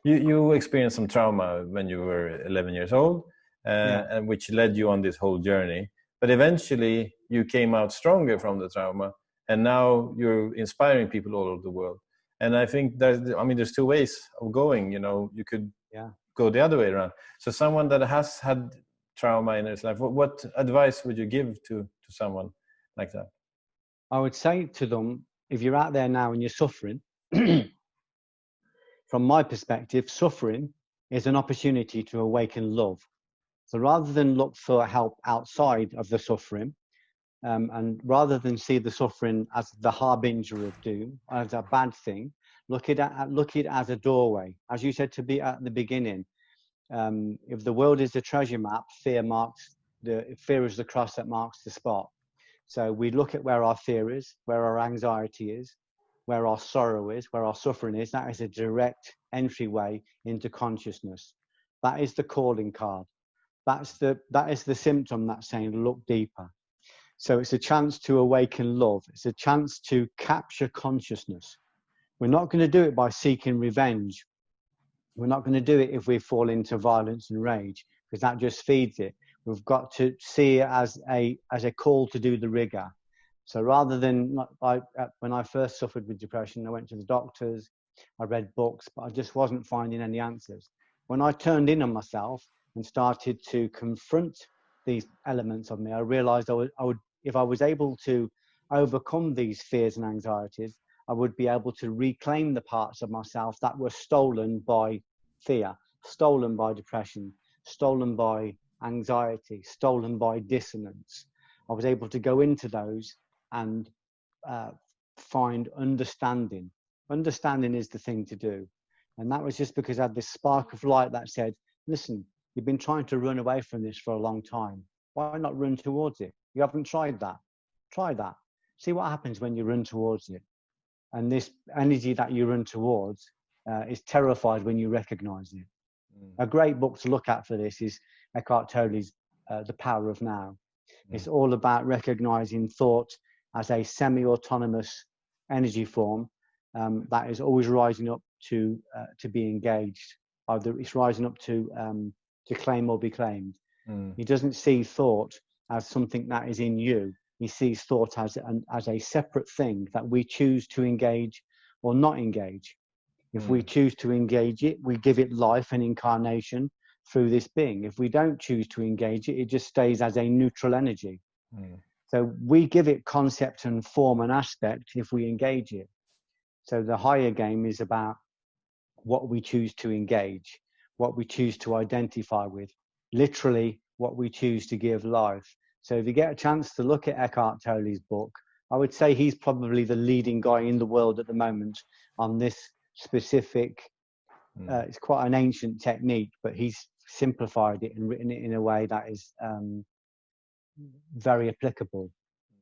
You experienced some trauma when you were 11 years old, Yeah. and which led you on this whole journey. But eventually, you came out stronger from the trauma, and now you're inspiring people all over the world. And I think there's two ways of going. You could Yeah. go the other way around. So someone that has had trauma in his life, what advice would you give to someone like that? I would say to them, if you're out there now and you're suffering, from my perspective, suffering is an opportunity to awaken love. So rather than look for help outside of the suffering, and rather than see the suffering as the harbinger of doom, as a bad thing, look at it as a doorway. As you said to be at the beginning, if the world is a treasure map, fear is the cross that marks the spot. So we look at where our fear is, where our anxiety is, where our sorrow is, where our suffering is. That is a direct entryway into consciousness. That is the calling card. That is the symptom that's saying, look deeper. So it's a chance to awaken love. It's a chance to capture consciousness. We're not going to do it by seeking revenge. We're not going to do it if we fall into violence and rage, because that just feeds it. We've got to see it as a call to do the rigor. So rather than, when I first suffered with depression, I went to the doctors, I read books, but I just wasn't finding any answers. When I turned in on myself and started to confront these elements of me, I realized I would, if I was able to overcome these fears and anxieties, I would be able to reclaim the parts of myself that were stolen by fear, stolen by depression, stolen by anxiety, stolen by dissonance. I was able to go into those and find understanding. Understanding is the thing to do. And that was just because I had this spark of light that said, listen, you've been trying to run away from this for a long time. Why not run towards it? You haven't tried that. Try that. See what happens when you run towards it. And this energy that you run towards is terrified when you recognize it. A great book to look at for this is Eckhart Tolle's The Power of Now. It's all about recognizing thought as a semi-autonomous energy form that is always rising up to be engaged. Either it's rising up to claim or be claimed. He doesn't see thought as something that is in you. He sees thought as a separate thing that we choose to engage or not engage. If we choose to engage it, we give it life and incarnation through this being. If we don't choose to engage it, it just stays as a neutral energy. So we give it concept and form and aspect if we engage it. So the higher game is about what we choose to engage, what we choose to identify with, literally what we choose to give life. So if you get a chance to look at Eckhart Tolle's book, I would say he's probably the leading guy in the world at the moment on this specific, it's quite an ancient technique, but he's simplified it and written it in a way that is very applicable.